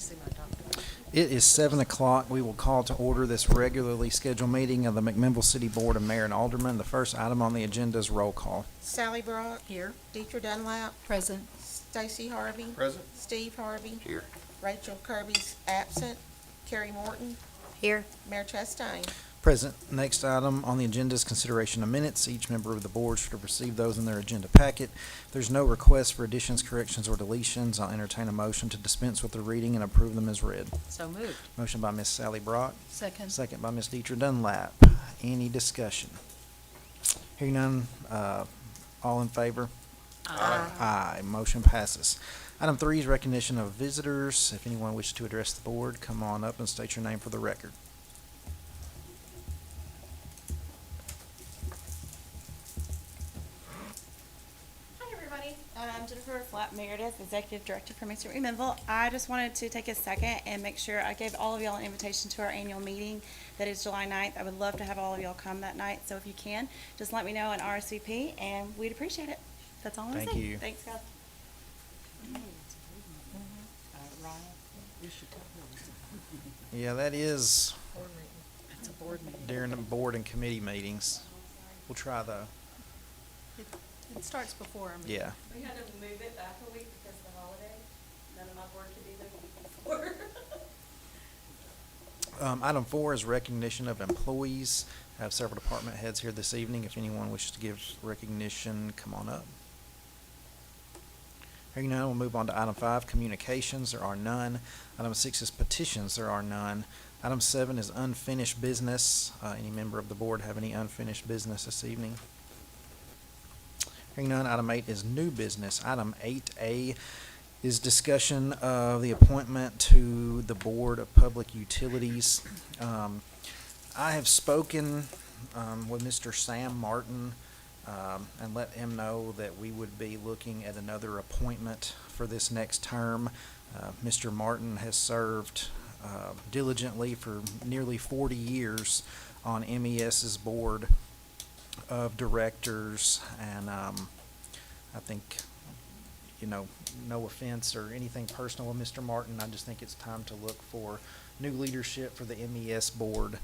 see my doctor. It is 7 o'clock. We will call to order this regularly scheduled meeting of the McMinnville City Board of Mayor and Aldermen. The first item on the agenda is roll call. Sally Brock. Here. Deidre Dunlap. Present. Stacy Harvey. Present. Steve Harvey. Here. Rachel Kirby's absent. Carrie Morton. Here. Mayor Chastain. Present. Next item on the agenda is consideration of minutes. Each member of the board should have received those in their agenda packet. If there's no requests for additions, corrections, or deletions, I'll entertain a motion to dispense with the reading and approve them as read. So moved. Motion by Ms. Sally Brock, Second. second by Ms. Deidre Dunlap. Any discussion? Hearing none, all in favor? Aye. Motion passes. Item 3 is recognition of visitors. If anyone wishes to address the board, come on up and state your name for the record. Hi, everybody. I'm Jennifer Flapp Meredith, Executive Director for Mixed McMinnville. I just wanted to take a second and make sure I gave all of y'all an invitation to our annual meeting that is July 9th. I would love to have all of y'all come that night, so if you can, just let me know in RSVP, and we'd appreciate it. That's all I'm saying. Thank you. Thanks, guys. Yeah, that is It's a board meeting. during the board and committee meetings. We'll try though. It starts before our meeting. Yeah. We had to move it back a week because of the holiday. None of my board could be there before. Item 4 is recognition of employees. I have several department heads here this evening. If anyone wishes to give recognition, come on up. Hearing none, we'll move on to item 5, communications. There are none. Item 6 is petitions. There are none. Item 7 is unfinished business. Any member of the board have any unfinished business this evening? Hearing none, item 8 is new business. Item 8A is discussion of the appointment to the Board of Public Utilities. I have spoken with Mr. Sam Martin and let him know that we would be looking at another appointment for this next term. Mr. Martin has served diligently for nearly 40 years on MES's board of directors, and I think, you know, no offense or anything personal with Mr. Martin, I just think it's time to look for new leadership for the MES board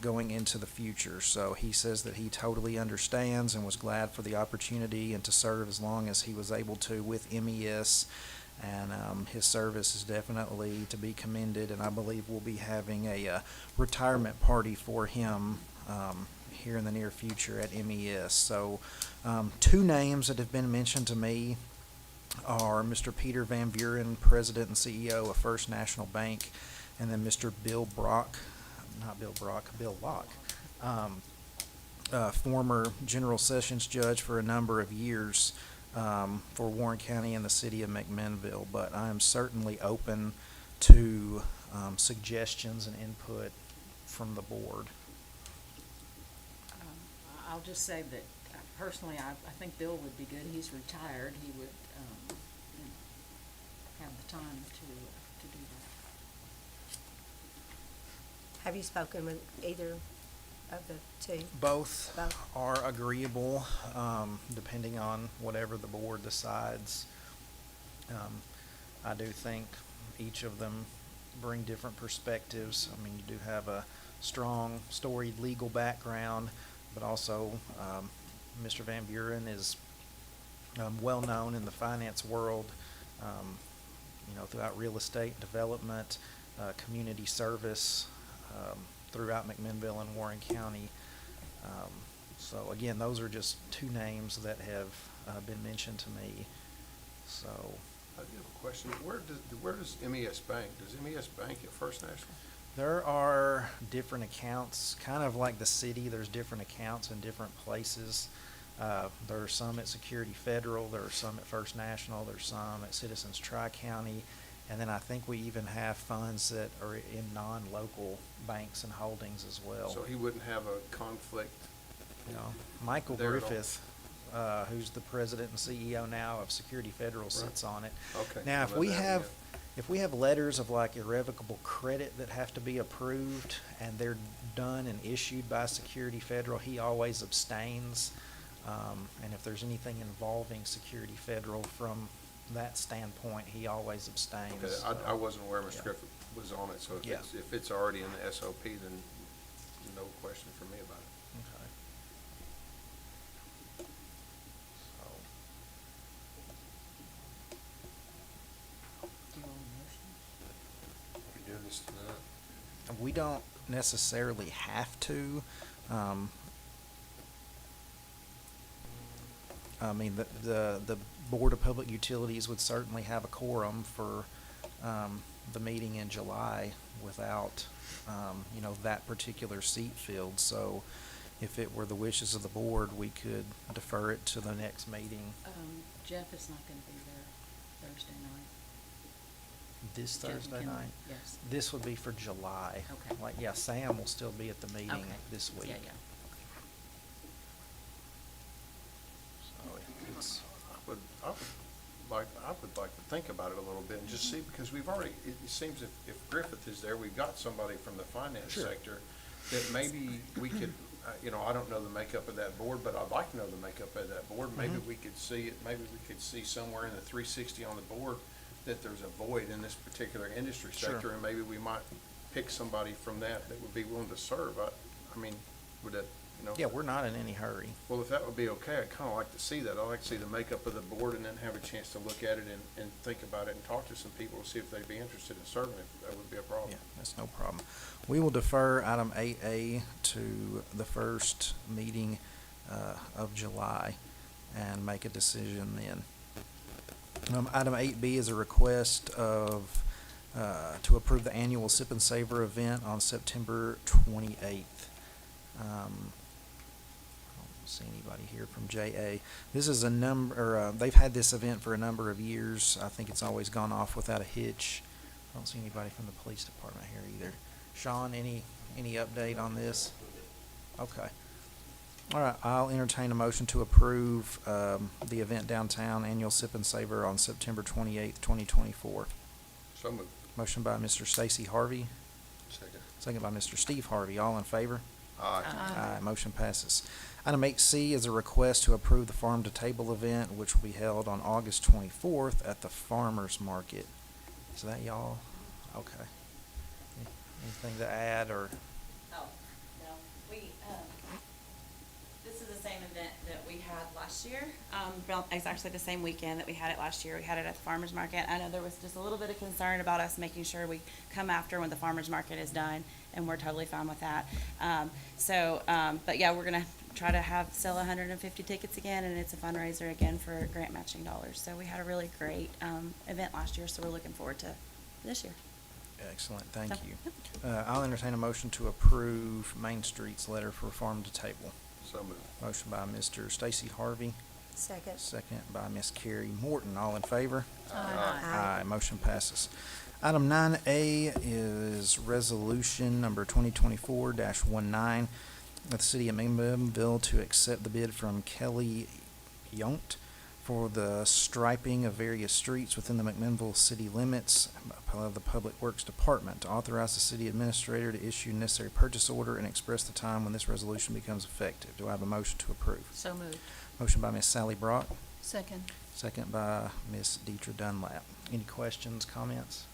going into the future. So he says that he totally understands and was glad for the opportunity and to serve as long as he was able to with MES. And his service is definitely to be commended, and I believe we'll be having a retirement party for him here in the near future at MES. So 2 names that have been mentioned to me are Mr. Peter Van Buren, President and CEO of First National Bank, and then Mr. Bill Locke, former General Sessions Judge for a number of years for Warren County and the city of McMinnville. But I am certainly open to suggestions and input from the board. I'll just say that personally, I think Bill would be good. He's retired. He would, have the time to do that. Have you spoken with either of the two? Both Both. are agreeable, depending on whatever the board decides. I do think each of them bring different perspectives. I mean, you do have a strong, storied legal background, but also Mr. Van Buren is well-known in the finance world, throughout real estate development, community service, throughout McMinnville and Warren County. So again, those are just 2 names that have been mentioned to me. So I do have a question. Where does MES bank? Does MES bank at First National? there are different accounts, kind of like the city. There's different accounts in different places. There are some at Security Federal, there are some at First National, there's some at Citizens Tri-County, and then I think we even have funds that are in non-local banks and holdings as well. So he wouldn't have a conflict. Michael there at all. Griffith, who's the president and CEO now of Security Federal, sits on it. Okay. Now, How if about we that? have, Yeah. if we have letters of like irrevocable credit that have to be approved and they're done and issued by Security Federal, he always abstains. And if there's anything involving Security Federal from that standpoint, he always abstains. Okay, so, I wasn't aware Mr. yeah. Griffith was on it, so Yeah. if it's already in the SOP, then no question for me about it. Okay. So, Do you want a motion? We doing this tonight? we don't necessarily have to. I mean, the Board of Public Utilities would certainly have a quorum for, the meeting in July without, that particular seat filled. So if it were the wishes of the board, we could defer it to the next meeting Jeff is not gonna be there Thursday night. this Jeff Thursday McKinley, night. yes. This would be for July. Okay. Like, yeah, Sam will still be at the meeting Okay. this week. Yeah, yeah. So it's, I would like to think about it a little bit and just see, because we've already, it seems if Griffith is there, we've got somebody from the finance Sure. sector that maybe we could, I don't know the makeup of that board, but I'd like to know the makeup of that board. Maybe Mhm. we could see it, maybe we could see somewhere in the 360 on the board that there's a void in this particular industry Sure. sector, and maybe we might pick somebody from that would be willing to serve. I mean, would that, yeah, we're not in any hurry. well, if that would be okay, I'd kind of like to see that. I'd like to see the makeup of the board and then have a chance to look at it and think about it and talk to some people to see if they'd be interested in serving, if that would be a problem. Yeah, that's no problem. We will defer item 8A to the first meeting of July and make a decision then. Item 8B is a request of, to approve the annual Sip and Savor event on September 28th. I don't see anybody here from JA. This is they've had this event for a number of years. I think it's always gone off without a hitch. I don't see anybody from the police department here either. Sean, any update on this? Okay. All right, I'll entertain a motion to approve, the event downtown, annual Sip and Savor on September 28th, 2024. So moved. Motion by Mr. Stacy Harvey, Second. second by Mr. Steve Harvey. All in favor? Aye. Aye. Motion passes. Item 8C is a request to approve the Farm to Table event, which will be held on August 24th at the Farmers Market. Is that y'all? Okay. Anything to add, or? Oh, no, this is the same event that we had last year. It's actually the same weekend that we had it last year. We had it at the farmer's market. I know there was just a little bit of concern about us making sure we come after when the farmer's market is done, and we're totally fine with that. But yeah, we're gonna try to sell 150 tickets again, and it's a fundraiser again for grant matching dollars. So we had a really great, event last year, so we're looking forward to this year. Excellent, thank So, you. I'll entertain a motion to approve Main Street's letter for Farm to Table. So moved. Motion by Mr. Stacy Harvey, Second. second by Ms. Carrie Morton. All in favor? Aye. Aye, motion passes. Item 9A is resolution number 2024-19 of the City of McMinnville to accept the bid from Kelly Yount for the striping of various streets within the McMinnville city limits of the Public Works Department, to authorize the city administrator to issue necessary purchase order and express the time when this resolution becomes effective. Do I have a motion to approve? So moved. Motion by Ms. Sally Brock, Second. second by Ms. Deidre Dunlap. Any questions, comments?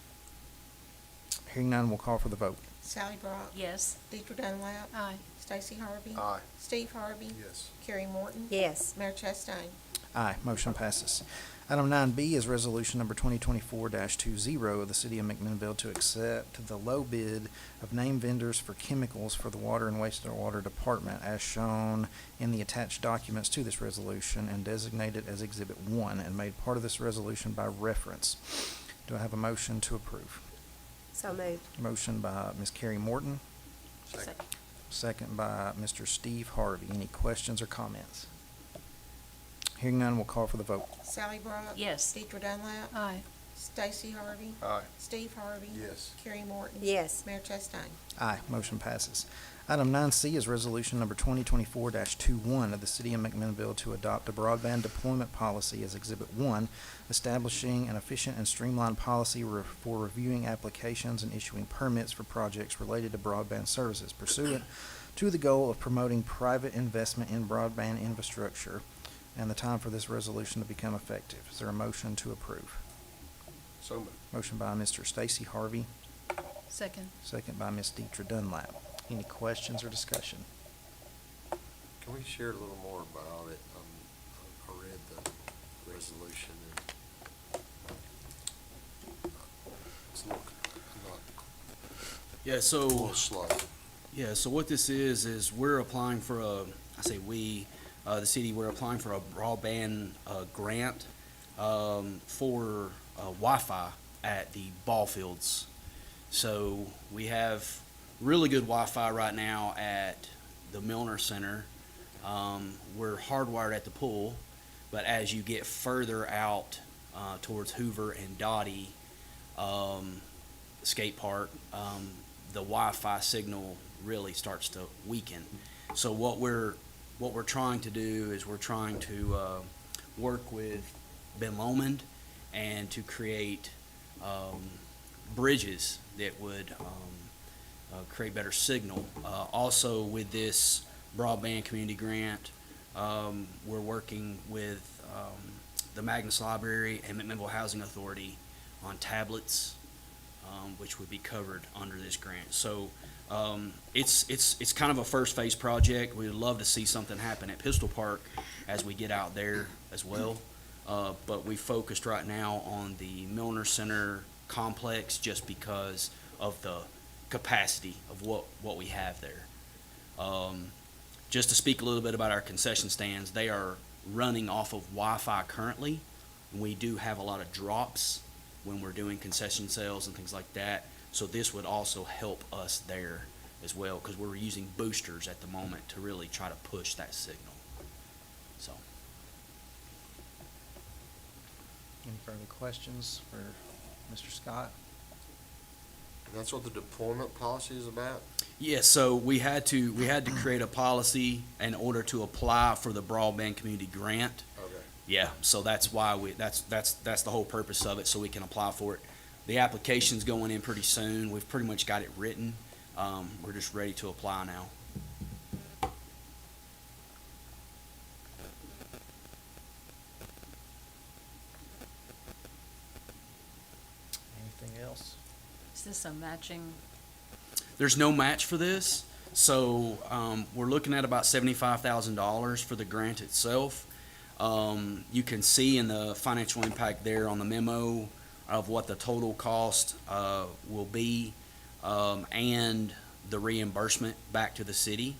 Hearing none, we'll call for the vote. Sally Brock. Yes. Deidre Dunlap. Aye. Stacy Harvey. Aye. Steve Harvey. Yes. Carrie Morton. Yes. Mayor Chastain. Aye, motion passes. Item 9B is resolution number 2024-20 of the City of McMinnville to accept the low bid of named vendors for chemicals for the Water and Wastewater Department as shown in the attached documents to this resolution and designated as Exhibit 1 and made part of this resolution by reference. Do I have a motion to approve? So moved. Motion by Ms. Carrie Morton, Second. second by Mr. Steve Harvey. Any questions or comments? Hearing none, we'll call for the vote. Sally Brock. Yes. Deidre Dunlap. Aye. Stacy Harvey. Aye. Steve Harvey. Yes. Carrie Morton. Yes. Mayor Chastain. Aye, motion passes. Item 9C is resolution number 2024-21 of the City of McMinnville to adopt a broadband deployment policy as Exhibit 1, establishing an efficient and streamlined policy for reviewing applications and issuing permits for projects related to broadband services pursuant to the goal of promoting private investment in broadband infrastructure and the time for this resolution to become effective. Is there a motion to approve? So moved. Motion by Mr. Stacy Harvey, Second. second by Ms. Deidre Dunlap. Any questions or discussion? Can we share a little more about it? I read the resolution and it's not, Yeah, a so, little slow. yeah, so what this is we're applying for I say we, the city, we're applying for a broadband, grant, for, Wi-Fi at the ball fields. So we have really good Wi-Fi right now at the Milner Center. We're hardwired at the pool, but as you get further out, towards Hoover and Dottie, skate park, the Wi-Fi signal really starts to weaken. So what we're trying to do is we're trying to work with Ben Lomond and to create bridges that would create better signal. Also with this broadband community grant, we're working with the Magnus Library and McMinnville Housing Authority on tablets, which would be covered under this grant. So it's kind of a first phase project. We'd love to see something happen at Pistol Park as we get out there as well. But we focused right now on the Milner Center complex just because of the capacity of what we have there. Just to speak a little bit about our concession stands, they are running off of Wi-Fi currently. We do have a lot of drops when we're doing concession sales and things like that. So this would also help us there as well, because we're using boosters at the moment to really try to push that signal. So, Any further questions for Mr. Scott? And that's what the deployment policy is about? yeah, so we had to create a policy in order to apply for the broadband community grant. Okay. Yeah, so that's why that's the whole purpose of it, so we can apply for it. The application's going in pretty soon. We've pretty much got it written. We're just ready to apply now. Anything else? Is this a matching? There's no match for this, so we're looking at about $75,000 for the grant itself. You can see in the financial impact there on the memo of what the total cost will be, and the reimbursement back to the city.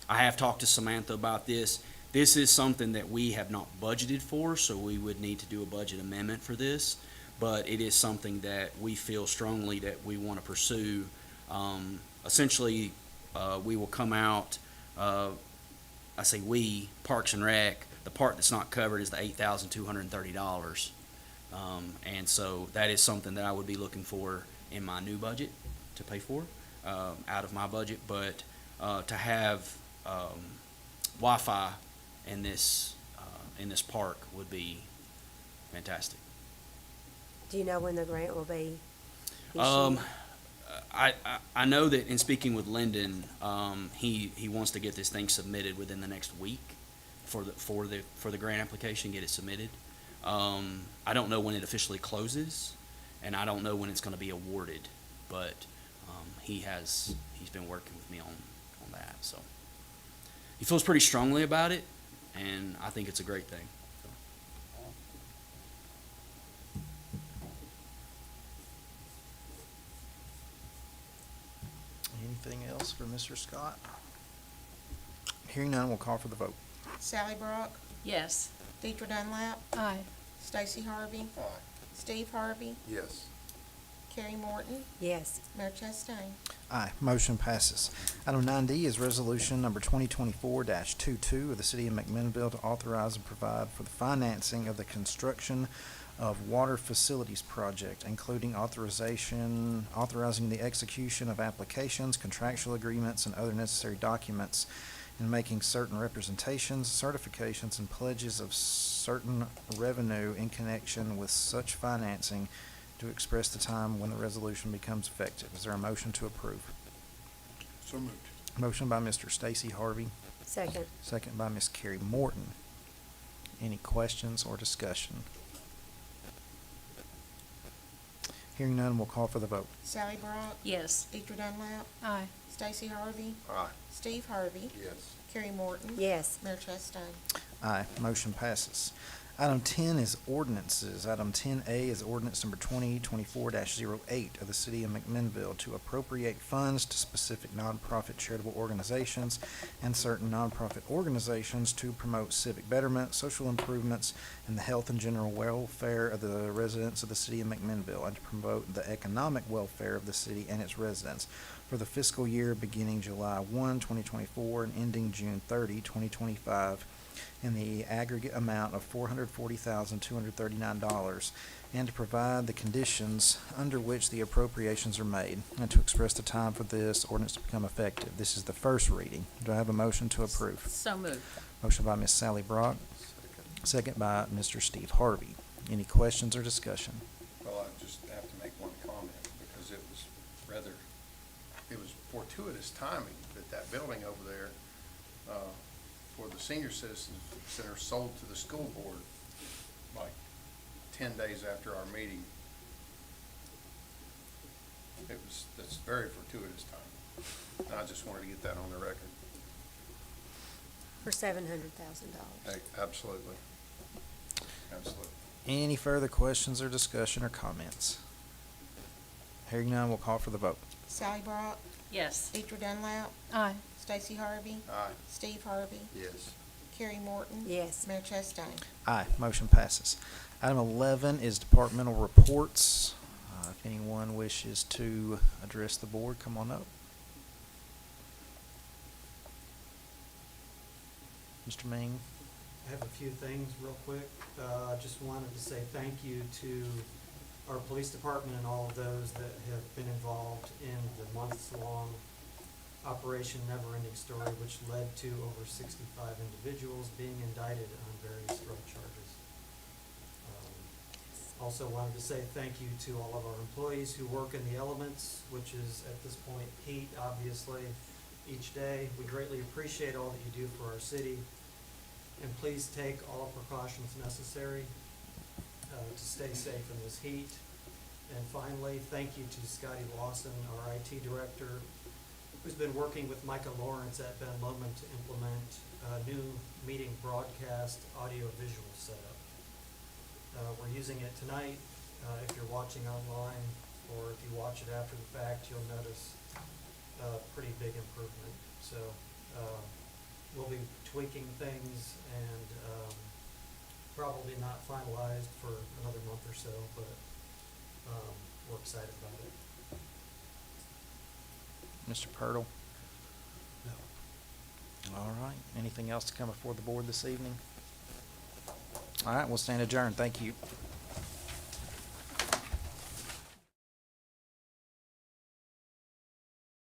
I have talked to Samantha about this. This is something that we have not budgeted for, so we would need to do a budget amendment for this. But it is something that we feel strongly that we want to pursue. Essentially, we will come out, I say we, Parks and Rec, the part that's not covered is the $8,230. And so that is something that I would be looking for in my new budget to pay for, out of my budget. But to have Wi-Fi in this park would be fantastic. Do you know when the grant will be issued? I know that in speaking with Lyndon, he wants to get this thing submitted within the next week for the grant application, get it submitted. I don't know when it officially closes, and I don't know when it's going to be awarded, but he's been working with me on that. So he feels pretty strongly about it, and I think it's a great thing. Anything else for Mr. Scott? Hearing none, we'll call for the vote. Sally Brock, Yes. Deidre Dunlap, Aye. Stacy Harvey, Aye. Steve Harvey, Yes. Carrie Morton, Yes. Mayor Chastain. Aye, motion passes. Item 9D is resolution number 2024-22 of the City of McMinnville to authorize and provide for the financing of the construction of water facilities project, including authorizing the execution of applications, contractual agreements, and other necessary documents, and making certain representations, certifications, and pledges of certain revenue in connection with such financing to express the time when the resolution becomes effective. Is there a motion to approve? So moved. Motion by Mr. Stacy Harvey, Second. second by Ms. Carrie Morton. Any questions or discussion? Hearing none, we'll call for the vote. Sally Brock, Yes. Deidre Dunlap, Aye. Stacy Harvey, Aye. Steve Harvey, Yes. Carrie Morton. Yes. Mayor Chastain. Aye, motion passes. Item 10 is ordinances. Item 10A is ordinance number 2024-08 of the City of McMinnville to appropriate funds to specific nonprofit charitable organizations and certain nonprofit organizations to promote civic betterment, social improvements, and the health and general welfare of the residents of the City of McMinnville, and to promote the economic welfare of the city and its residents for the fiscal year beginning July 1, 2024, and ending June 30, 2025, in the aggregate amount of $440,239, and to provide the conditions under which the appropriations are made, and to express the time for this ordinance to become effective. This is the first reading. Do I have a motion to approve? So moved. Motion by Ms. Sally Brock, second by Mr. Steve Harvey. Any questions or discussion? Well, I just have to make one comment, because it was fortuitous timing that that building over there, for the senior citizens center sold to the school board like 10 days after our meeting. That's very fortuitous timing. And I just wanted to get that on the record. For $700,000. Hey, absolutely. Absolutely. Any further questions or discussion or comments? Hearing none, we'll call for the vote. Sally Brock, Yes. Deidre Dunlap, Aye. Stacy Harvey, Aye. Steve Harvey, Yes. Carrie Morton. Yes. Mayor Chastain. Aye, motion passes. Item 11 is departmental reports. If anyone wishes to address the board, come on up. Mr. Ming? I have a few things real quick. Just wanted to say thank you to our police department and all of those that have been involved in the months-long Operation Never Ending Story, which led to over 65 individuals being indicted on various drug charges. Also wanted to say thank you to all of our employees who work in the elements, which is at this point heat, obviously, each day. We greatly appreciate all that you do for our city. And please take all precautions necessary to stay safe in this heat. And finally, thank you to Scotty Lawson, our IT director, who's been working with Micah Lawrence at Ben Lomond to implement a new meeting broadcast audio-visual setup. We're using it tonight. If you're watching online, or if you watch it after the fact, you'll notice a pretty big improvement. So we'll be tweaking things and probably not finalized for another month or so, but we're excited about it. Mr. Purtle? No. All right. Anything else to come before the board this evening? All right, we'll stand adjourned. Thank you.